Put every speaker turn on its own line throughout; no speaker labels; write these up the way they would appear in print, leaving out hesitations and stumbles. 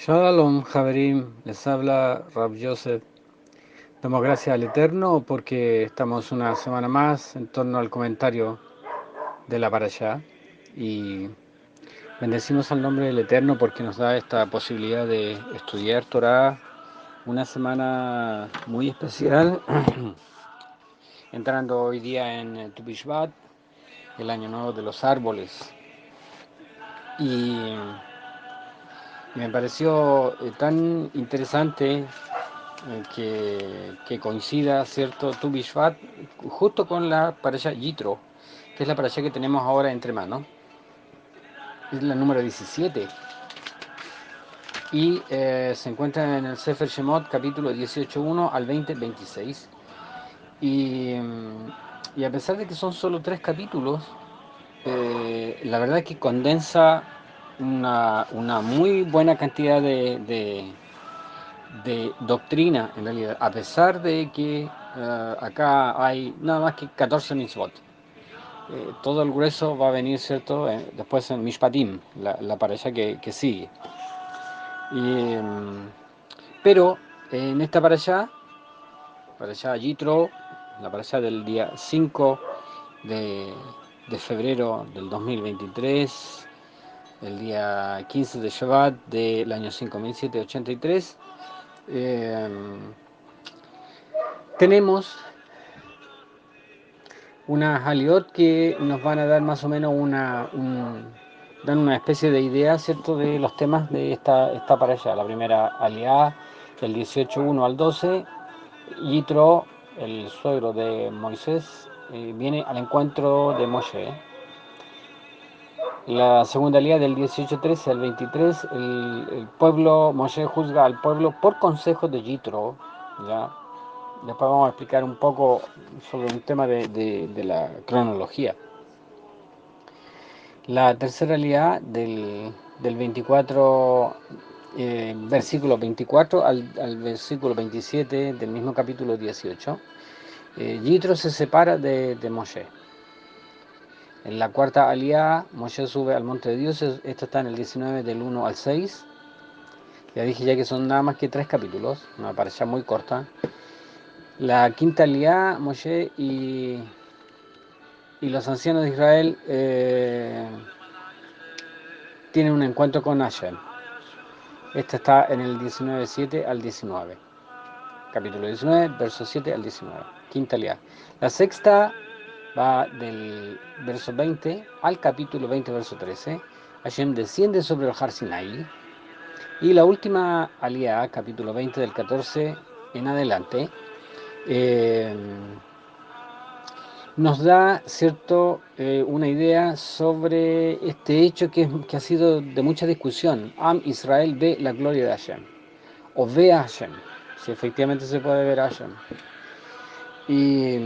Shalom, Javerim, les habla Rab Yosef. Damos gracias al Eterno porque estamos una semana más en torno al comentario de la Parashá y bendecimos al nombre del Eterno porque nos da esta posibilidad de estudiar Torah, una semana muy especial, entrando hoy día en Tu Bishvat, el año nuevo de los árboles. Y me pareció tan interesante que coincida, ¿cierto?, Tu Bishvat justo con la parasha Yitro, que es la parasha que tenemos ahora entre manos. Es la número 17 y se encuentra en el Sefer Shemot, capítulo 18.1 al 20.26. Y a pesar de que son solo 3 capítulos, la verdad es que condensa una muy buena cantidad de doctrina, en realidad, a pesar de que acá hay nada más que 14 mitzvot. Todo el grueso va a venir, ¿cierto? Después en Mishpatim, la parasha que sigue. Y, pero en esta parasha Yitro, la parasha del día 5 de, de febrero del 2023, el día 15 de Shabbat del año 5783, tenemos unas aliot que nos van a dar más o menos dan una especie de idea, ¿cierto?, de los temas de esta parasha. La primera aliá, del 18.1 al 12, Yitro, el suegro de Moisés, viene al encuentro de Moshe. La segunda aliá, del 18.13 al 23, el pueblo, Moshe juzga al pueblo por consejo de Yitro, ¿ya? Después vamos a explicar un poco sobre un tema de la cronología. La tercera aliá, del 24, versículo 24 al versículo 27 del mismo capítulo 18, Yitro se separa de Moshe. En la cuarta aliá, Moshe sube al monte de Dios. Esto está en el 19 del 1 al 6. Ya dije ya que son nada más que 3 capítulos, una parasha muy corta. La quinta aliá, Moshe y los ancianos de Israel tienen un encuentro con Hashem. Esta está en el 19:7 al 19. Capítulo 19, verso 7 al 19. Quinta aliá. La sexta va del verso 20 al capítulo 20, verso 13. Hashem desciende sobre el Har Sinai. Y la última aliá, capítulo 20, del 14 en adelante, eh, nos da, ¿cierto?, una idea sobre este hecho que ha sido de mucha discusión. Am Israel ve la gloria de Hashem, o ve a Hashem, si efectivamente se puede ver a Hashem. Y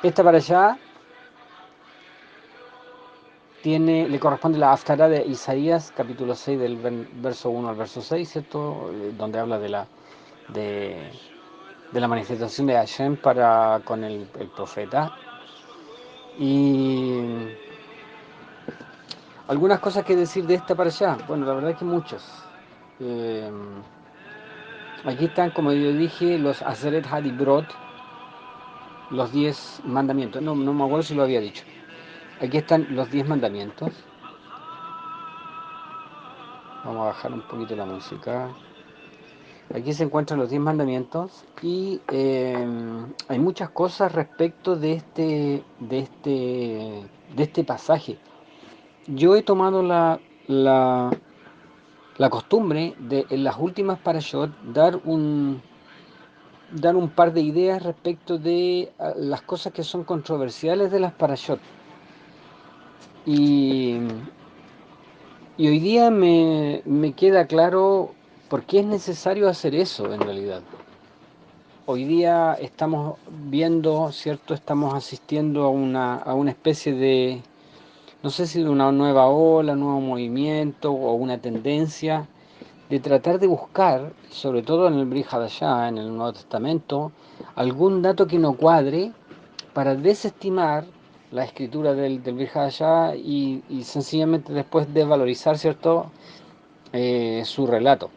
esta para allá le corresponde la Haftará de Isaías, capítulo 6, del verso 1 al verso 6, ¿cierto?, donde habla de, de la manifestación de Hashem con el profeta. Y algunas cosas que decir de esta para allá. Bueno, la verdad es que muchas. Eh, Aquí están, como yo dije, los Aseret Hadibrot, los 10 mandamientos. No me acuerdo si lo había dicho. Aquí están los 10 mandamientos. Vamos a bajar un poquito la música. Aquí se encuentran los 10 mandamientos y hay muchas cosas respecto de este pasaje. Yo he tomado la costumbre de en las últimas parashot dar un par de ideas respecto de las cosas que son controversiales de las parashot. Y, y hoy día me queda claro por qué es necesario hacer eso en realidad. Hoy día estamos viendo, ¿cierto? Estamos asistiendo a una especie de, no sé si de una nueva ola, un nuevo movimiento o una tendencia de tratar de buscar, sobre todo en el Brit Hadashah, en el Nuevo Testamento, algún dato que no cuadre para desestimar la escritura del Virjaya y sencillamente después desvalorizar, ¿cierto? Su relato.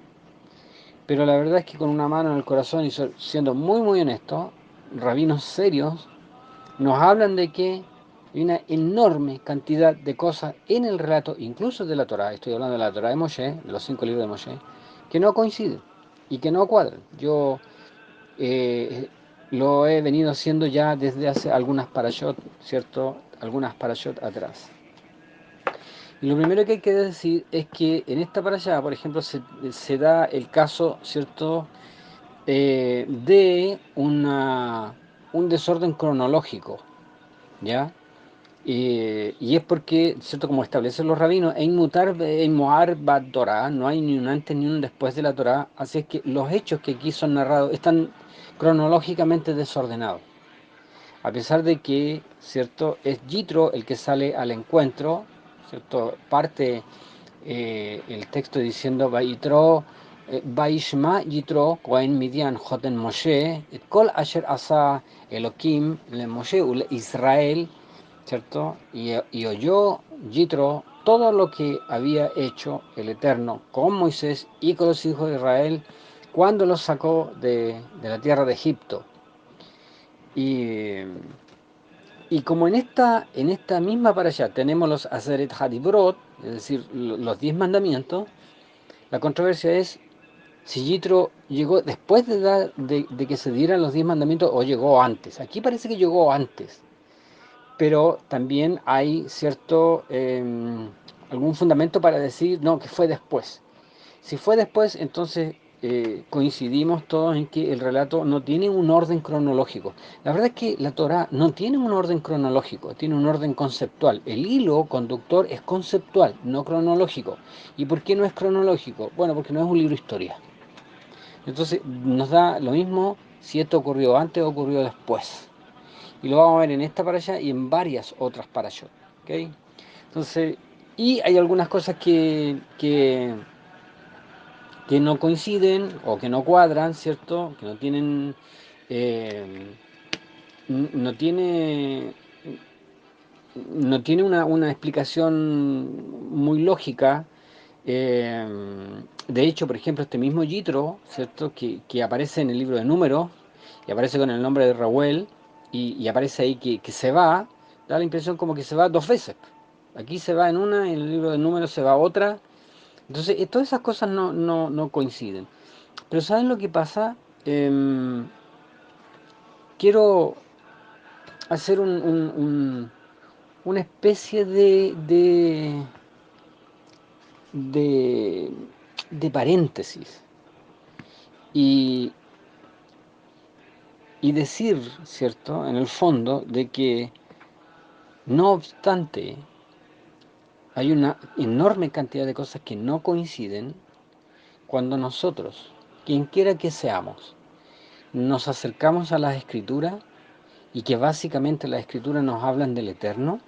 Pero la verdad es que con una mano en el corazón y siendo muy muy honesto, rabinos serios nos hablan de que hay una enorme cantidad de cosas en el relato, incluso de la Torá, estoy hablando de la Torá de Moshe, de los 5 libros de Moshe, que no coinciden y que no cuadran. Yo eh, lo he venido haciendo ya desde hace algunas parashot, ¿cierto? Algunas parashot atrás. Y lo primero que hay que decir es que en esta parashá, por ejemplo, se da el caso, ¿cierto? De un desorden cronológico, ¿ya? Y es porque, ¿cierto? Como establecen los rabinos, en Moar Bad Torah, no hay ni un antes ni un después de la Torah, así es que los hechos que aquí son narrados están cronológicamente desordenados. A pesar de que, ¿cierto? Es Yitro el que sale al encuentro, ¿cierto? Parte el texto diciendo Vayitro, Vayishma Yitro, Kohen Midian, Joten Moshe, et Kol Asher Asa Elohim, le Moshe, ule Israel, ¿cierto? Y oyó Yitro todo lo que había hecho el Eterno con Moisés y con los hijos de Israel cuando los sacó de la tierra de Egipto. Y, y como en esta misma para allá tenemos los Aseret Hadibrot, es decir, los 10 mandamientos, la controversia es si Yitro llegó después de que se dieran los 10 mandamientos o llegó antes. Aquí parece que llegó antes, pero también hay cierto algún fundamento para decir no, que fue después. Si fue después, entonces coincidimos todos en que el relato no tiene un orden cronológico. La verdad es que la Torá no tiene un orden cronológico, tiene un orden conceptual. El hilo conductor es conceptual, no cronológico. ¿Y por qué no es cronológico? Bueno, porque no es un libro de historia. Entonces nos da lo mismo si esto ocurrió antes o ocurrió después. Y lo vamos a ver en esta para allá y en varias otras para allá. ¿Okay? Entonces, y hay algunas cosas que no coinciden o que no cuadran, ¿cierto? Que no tienen, eh, no tiene, no tiene una explicación muy lógica. Eh, de hecho, por ejemplo, este mismo Yitro, ¿cierto? Que aparece en el libro de Números y aparece con el nombre de Reuel y aparece ahí que se va, da la impresión como que se va dos veces. Aquí se va en una, en el libro de Números se va otra. Entonces, todas esas cosas no coinciden. Pero ¿saben lo que pasa? Quiero hacer una especie de, de paréntesis y, y decir, ¿cierto? En el fondo, de que no obstante hay una enorme cantidad de cosas que no coinciden cuando nosotros, quien quiera que seamos, nos acercamos a las escrituras y que básicamente las escrituras nos hablan del eterno,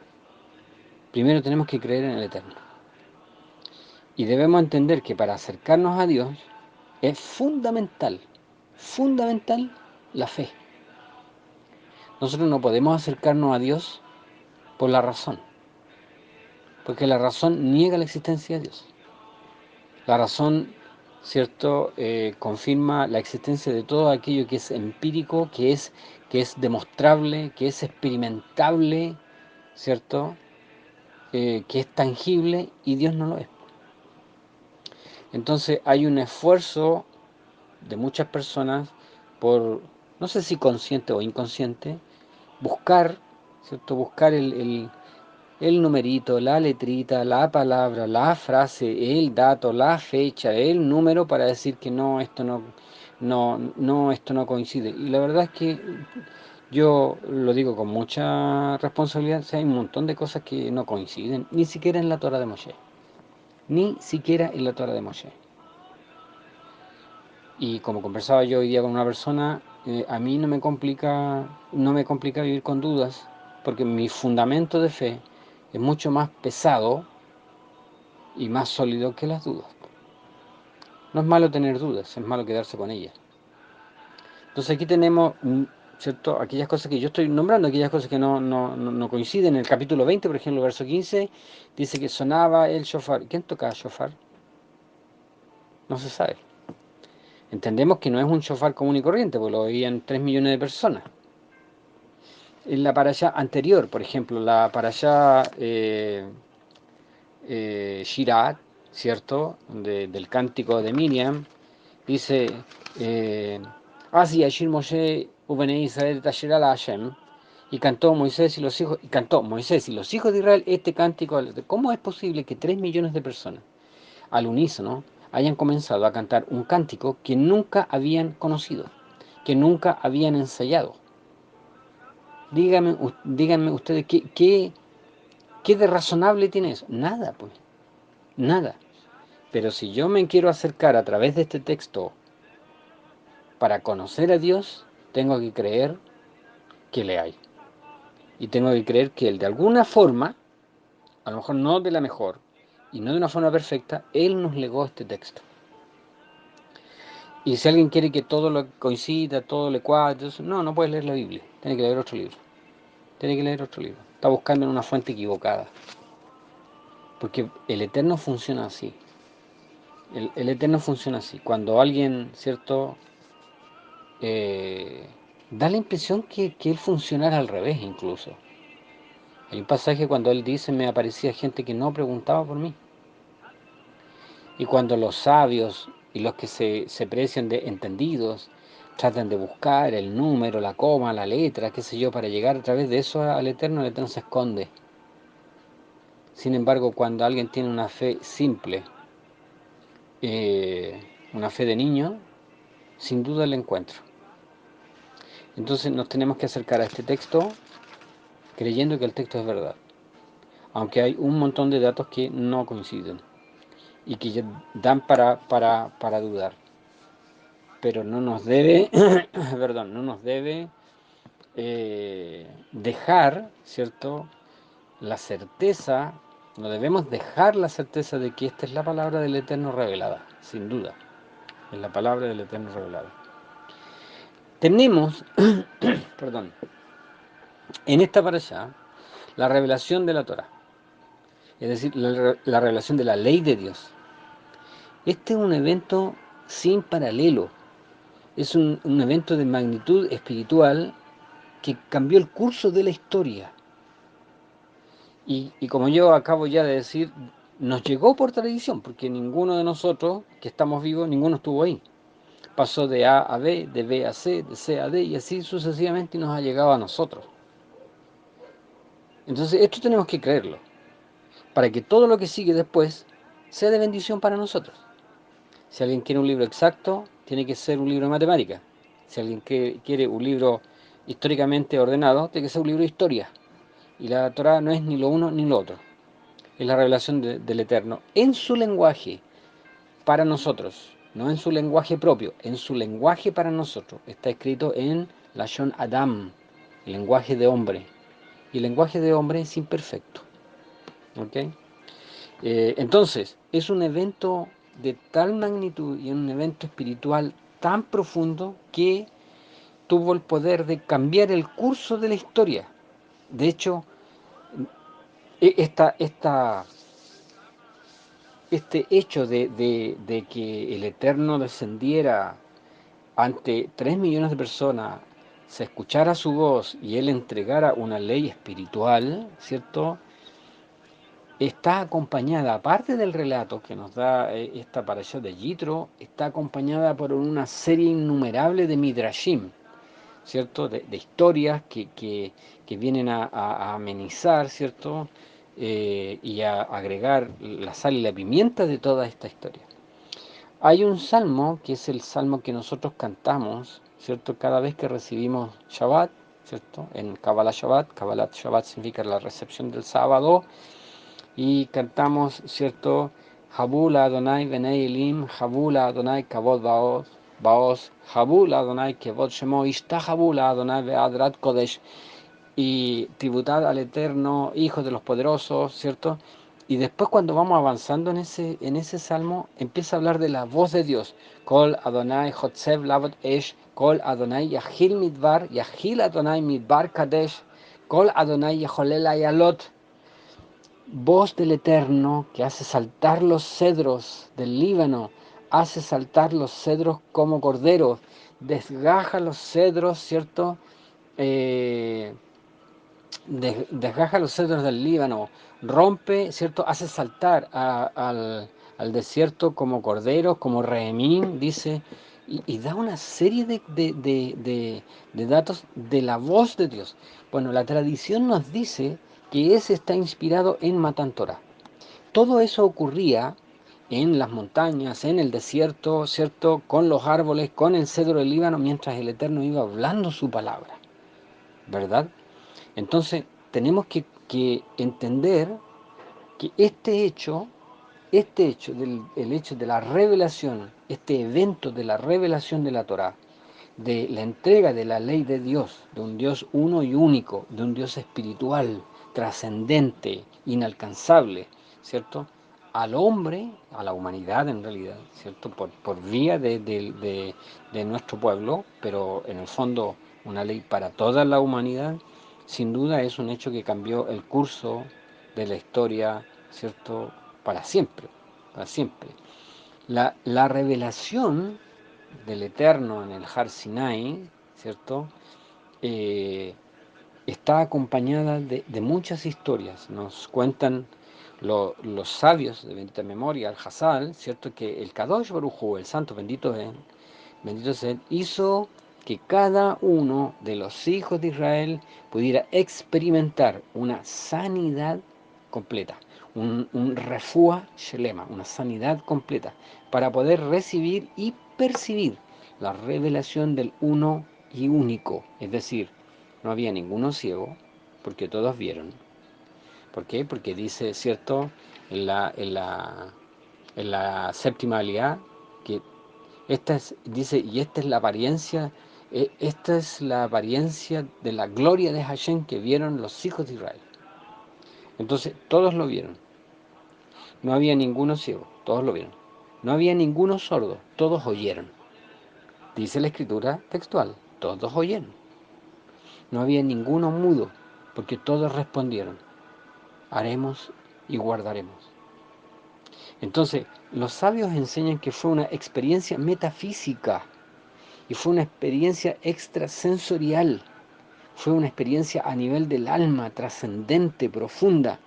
primero tenemos que creer en el eterno. Y debemos entender que para acercarnos a Dios es fundamental, fundamental la fe. Nosotros no podemos acercarnos a Dios por la razón, porque la razón niega la existencia de Dios. La razón, ¿cierto?, confirma la existencia de todo aquello que es empírico, que es demostrable, que es experimentable, ¿cierto?, que es tangible, y Dios no lo es. Entonces hay un esfuerzo de muchas personas por, no sé si consciente o inconsciente, buscar, ¿cierto? Buscar el numerito, la letrita, la palabra, la frase, el dato, la fecha, el número para decir que no, esto no coincide. Y la verdad es que yo lo digo con mucha responsabilidad, o sea, hay un montón de cosas que no coinciden, ni siquiera en la Torah de Moshe, ni siquiera en la Torah de Moshe. Y como conversaba yo hoy día con una persona, a mí no me complica vivir con dudas, porque mi fundamento de fe es mucho más pesado y más sólido que las dudas. No es malo tener dudas, es malo quedarse con ellas. Entonces aquí tenemos ¿cierto? Aquellas cosas que yo estoy nombrando, aquellas cosas que no coinciden. En el capítulo 20, por ejemplo, verso 15, dice que sonaba el shofar. ¿Quién tocaba shofar? No se sabe. Entendemos que no es un shofar común y corriente, porque lo oían 3 millones de personas. En la parashá anterior, por ejemplo, la parashá Shirat, ¿cierto? Del cántico de Miriam, dice, Así Yashir Moshe Ubene Israel Tasher ala Hashem, y cantó Moisés y los hijos de Israel este cántico. ¿Cómo es posible que 3 millones de personas al unísono hayan comenzado a cantar un cántico que nunca habían conocido, que nunca habían ensayado? Díganme ustedes, ¿qué de razonable tiene eso? Nada, pues, nada. Pero si yo me quiero acercar a través de este texto para conocer a Dios, tengo que creer que le hay. Y tengo que creer que Él, de alguna forma, a lo mejor no de la mejor, y no de una forma perfecta, Él nos legó este texto. Y si alguien quiere que todo lo coincida, todo le cuadre, no puedes leer la Biblia, tiene que leer otro libro. Tiene que leer otro libro. Está buscando en una fuente equivocada. Porque el Eterno funciona así. El Eterno funciona así. Cuando alguien, ¿cierto? Da la impresión que Él funcionara al revés incluso. Hay un pasaje cuando Él dice, me aparecía gente que no preguntaba por mí. Y cuando los sabios y los que se precian de entendidos tratan de buscar el número, la coma, la letra, qué sé yo, para llegar a través de eso al Eterno, el Eterno se esconde. Sin embargo, cuando alguien tiene una fe simple, eh, una fe de niño, sin duda la encuentro. Entonces nos tenemos que acercar a este texto creyendo que el texto es verdad, aunque hay un montón de datos que no coinciden y que dan para dudar. Pero no nos debe, perdón, no nos debe dejar, ¿cierto? La certeza, no debemos dejar la certeza de que esta es la palabra del Eterno revelada, sin duda, es la palabra del Eterno revelada. Tenemos, perdón, en esta parashá la revelación de la Torah, es decir, la revelación de la ley de Dios. Este es un evento sin paralelo, es un evento de magnitud espiritual que cambió el curso de la historia. Y como yo acabo ya de decir, nos llegó por tradición, porque ninguno de nosotros que estamos vivos, ninguno estuvo ahí. Pasó de A a B, de B a C, de C a D, y así sucesivamente, y nos ha llegado a nosotros. Entonces esto tenemos que creerlo, para que todo lo que sigue después sea de bendición para nosotros. Si alguien quiere un libro exacto, tiene que ser un libro de matemática. Si alguien quiere un libro históricamente ordenado, tiene que ser un libro de historia. Y la Torah no es ni lo uno ni lo otro. Es la revelación del Eterno en su lenguaje para nosotros, no en su lenguaje propio, en su lenguaje para nosotros. Está escrito en Lashon Adam, el lenguaje de hombre. Y el lenguaje de hombre es imperfecto. ¿Ok? Entonces, es un evento de tal magnitud y un evento espiritual tan profundo que tuvo el poder de cambiar el curso de la historia. De hecho, esta, esta, este hecho de que el Eterno descendiera ante 3 millones de personas, se escuchara su voz y Él entregara una ley espiritual, ¿cierto? Está acompañada, aparte del relato que nos da esta parasha de Yitro, está acompañada por una serie innumerable de midrashim, ¿cierto? De historias que vienen a amenizar, ¿cierto? Y a agregar la sal y la pimienta de toda esta historia. Hay un salmo que es el salmo que nosotros cantamos, ¿cierto? Cada vez que recibimos Shabbat, ¿cierto? En Kabbalah Shabbat, Kabbalah Shabbat significa la recepción del sábado, y cantamos, ¿cierto? Habula Adonai Benei Elim, Habula Adonai Kavod Baos, Habula Adonai Kavod Shemo, Ishtahabula Adonai Beadrat Kodesh, y tributad al Eterno, Hijo de los Poderosos, ¿cierto? Y después cuando vamos avanzando en ese salmo, empieza a hablar de la voz de Dios. Kol Adonai Hotzev Lavot Esh, Kol Adonai Yahil Midbar, Yahil Adonai Midbar Kadesh, Kol Adonai Yeholel Ayalot. Voz del Eterno que hace saltar los cedros del Líbano, hace saltar los cedros como corderos, desgaja los cedros, ¿cierto? Eh, desgaja los cedros del Líbano, rompe, ¿cierto? Hace saltar al desierto como corderos, como rehemín, dice, y da una serie de datos de la voz de Dios. Bueno, la tradición nos dice que ese está inspirado en Matan Torah. Todo eso ocurría en las montañas, en el desierto, ¿cierto? Con los árboles, con el cedro del Líbano, mientras el Eterno iba hablando su palabra, ¿verdad? Entonces, tenemos que entender que este hecho el hecho de la revelación, este evento de la revelación de la Torá, de la entrega de la ley de Dios, de un Dios uno y único, de un Dios espiritual, trascendente, inalcanzable, ¿cierto? Al hombre, a la humanidad en realidad, ¿cierto? Por vía de nuestro pueblo, pero en el fondo una ley para toda la humanidad, sin duda es un hecho que cambió el curso de la historia, ¿cierto? Para siempre, para siempre. La revelación del Eterno en el Har Sinai, ¿cierto? Eh, Está acompañada de muchas historias. Nos cuentan los sabios de bendita memoria, al Hazal, ¿cierto? Que el Kadosh Baruj Hu, el santo bendito es él, hizo que cada uno de los hijos de Israel pudiera experimentar una sanidad completa, un refuah shelema, una sanidad completa, para poder recibir y percibir la revelación del uno y único. Es decir, no había ninguno ciego, porque todos vieron. ¿Por qué? Porque dice, ¿cierto? En la séptima aliá, que dice, y esta es la apariencia de la gloria de Hashem que vieron los hijos de Israel. Entonces, todos lo vieron. No había ninguno ciego, todos lo vieron. No había ninguno sordo, todos oyeron. Dice la escritura textual, todos oyeron. No había ninguno mudo, porque todos respondieron, haremos y guardaremos. Entonces, los sabios enseñan que fue una experiencia metafísica y fue una experiencia extrasensorial. Fue una experiencia a nivel del alma, trascendente, profunda,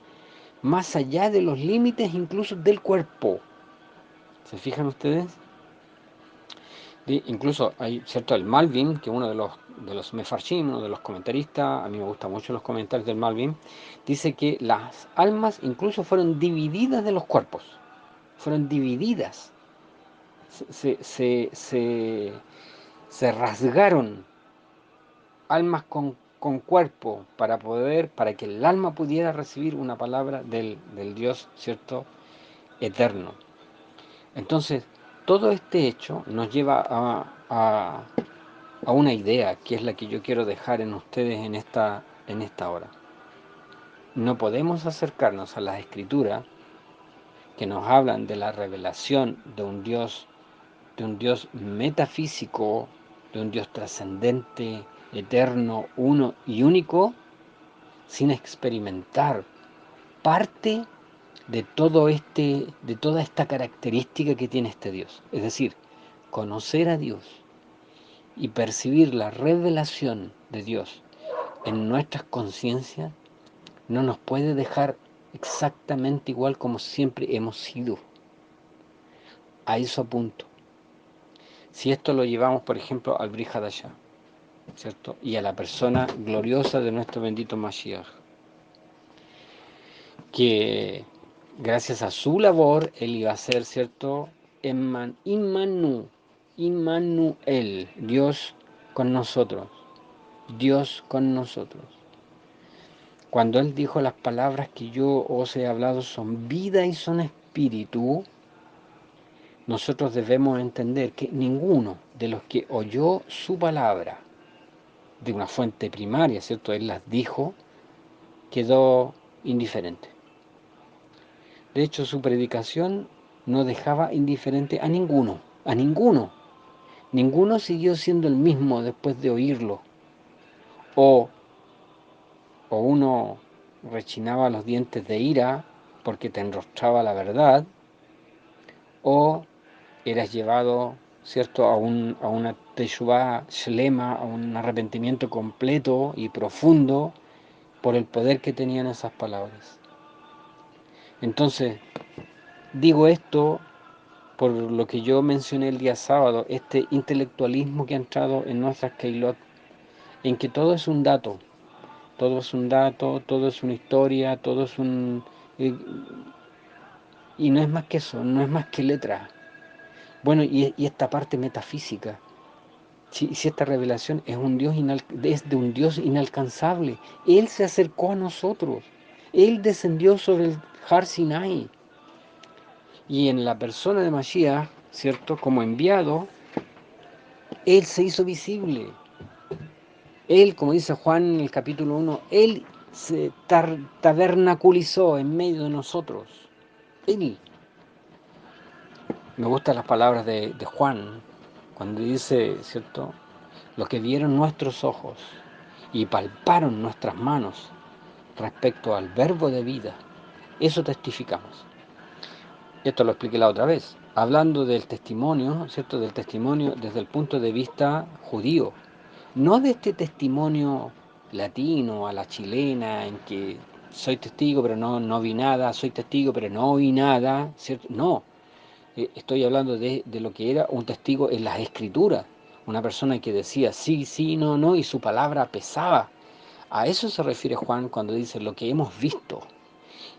más allá de los límites incluso del cuerpo. ¿Se fijan ustedes? Incluso hay, ¿cierto? El Malvin, que uno de los Mefarshim, uno de los comentaristas, a mí me gustan mucho los comentarios del Malvin, dice que las almas incluso fueron divididas de los cuerpos. Fueron divididas. Se, se, se, se rasgaron almas con cuerpo para que el alma pudiera recibir una palabra del Dios, ¿cierto? Eterno. Entonces, todo este hecho nos lleva a una idea que es la que yo quiero dejar en ustedes en esta hora. No podemos acercarnos a las escrituras que nos hablan de la revelación de un Dios metafísico, de un Dios trascendente, eterno, uno y único, sin experimentar parte de toda esta característica que tiene este Dios. Es decir, conocer a Dios y percibir la revelación de Dios en nuestras conciencias no nos puede dejar exactamente igual como siempre hemos sido. A eso apunto. Si esto lo llevamos, por ejemplo, al Brit Hadashah, ¿cierto? Y a la persona gloriosa de nuestro bendito Mashiach, que gracias a su labor, él iba a ser, ¿cierto? Immanuel, Dios con nosotros, Dios con nosotros. Cuando él dijo las palabras que yo os he hablado son vida y son espíritu, nosotros debemos entender que ninguno de los que oyó su palabra de una fuente primaria, ¿cierto? Él las dijo, quedó indiferente. De hecho, su predicación no dejaba indiferente a ninguno, a ninguno. Ninguno siguió siendo el mismo después de oírlo. O, o uno rechinaba los dientes de ira porque te enrostraba la verdad, o eras llevado, ¿cierto?, a una teshuvá shlema, a un arrepentimiento completo y profundo por el poder que tenían esas palabras. Entonces, digo esto por lo que yo mencioné el día sábado, este intelectualismo que ha entrado en nuestras keilot, en que todo es un dato, todo es un dato, todo es una historia, todo es un... y no es más que eso, no es más que letra. Bueno, y esta parte metafísica, si esta revelación es, es de un Dios inalcanzable, Él se acercó a nosotros, Él descendió sobre el Har Sinai, y en la persona de Mashiach, ¿cierto?, como enviado, Él se hizo visible. Él, como dice Juan en el capítulo 1, Él se tabernaculizó en medio de nosotros. Él. Me gustan las palabras de Juan, cuando dice, ¿cierto?, los que vieron nuestros ojos y palparon nuestras manos respecto al verbo de vida, eso testificamos. Esto lo expliqué la otra vez, hablando del testimonio, ¿cierto?, del testimonio desde el punto de vista judío, no de este testimonio latino, a la chilena, en que soy testigo pero no vi nada, soy testigo pero no oí nada, ¿cierto? No, estoy hablando de lo que era un testigo en las escrituras, una persona que decía sí, sí, no, no, y su palabra pesaba. A eso se refiere Juan cuando dice lo que hemos visto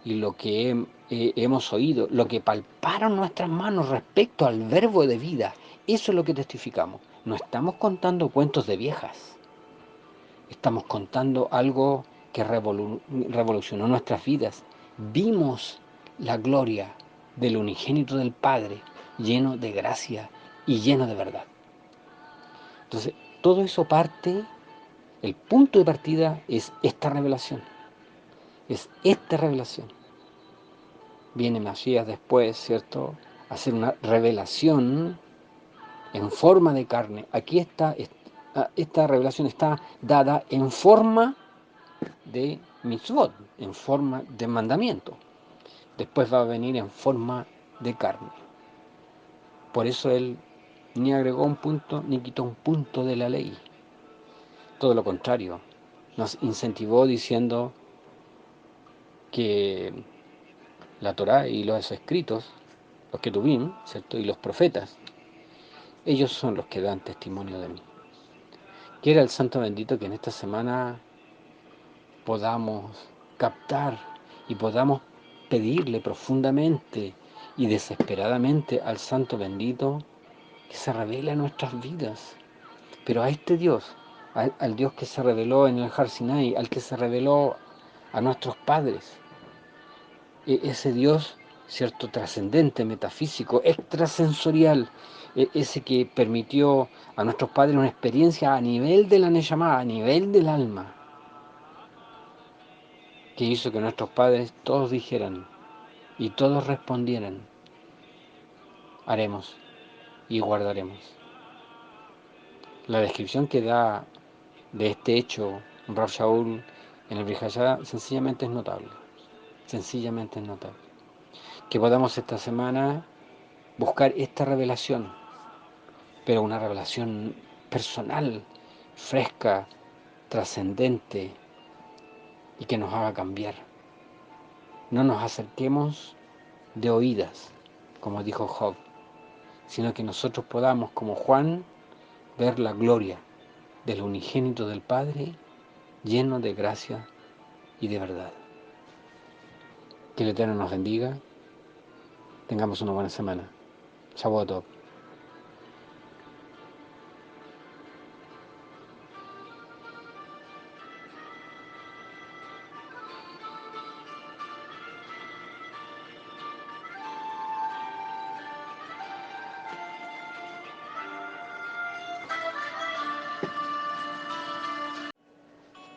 y lo que hemos oído, lo que palparon nuestras manos respecto al verbo de vida. Eso es lo que testificamos. No estamos contando cuentos de viejas. Estamos contando algo que revolucionó nuestras vidas. Vimos la gloria del unigénito del Padre, lleno de gracia y lleno de verdad. Entonces, todo eso parte, el punto de partida es esta revelación. Es esta revelación. Viene Masías después, ¿cierto?, a hacer una revelación en forma de carne. Aquí está, esta revelación está dada en forma de mitzvot, en forma de mandamiento. Después va a venir en forma de carne. Por eso él ni agregó un punto ni quitó un punto de la ley. Todo lo contrario, nos incentivó diciendo que la Torá y los escritos, los que tuvimos, ¿cierto?, y los profetas, ellos son los que dan testimonio de mí. Quiera el Santo Bendito que en esta semana podamos captar y podamos pedirle profundamente y desesperadamente al Santo Bendito que se revele a nuestras vidas, pero a este Dios, al Dios que se reveló en el Har Sinai, al que se reveló a nuestros padres, ese Dios, cierto, trascendente, metafísico, extrasensorial, ese que permitió a nuestros padres una experiencia a nivel de la Neshama, a nivel del alma, que hizo que nuestros padres todos dijeran y todos respondieran, haremos y guardaremos. La descripción que da de este hecho Rav Shaul en el Brihayá sencillamente es notable, sencillamente es notable. Que podamos esta semana buscar esta revelación, pero una revelación personal, fresca, trascendente y que nos haga cambiar. No nos acerquemos de oídas, como dijo Job, sino que nosotros podamos, como Juan, ver la gloria del unigénito del Padre lleno de gracia y de verdad. Que el Eterno nos bendiga. Tengamos una buena semana. Shavuot Tov.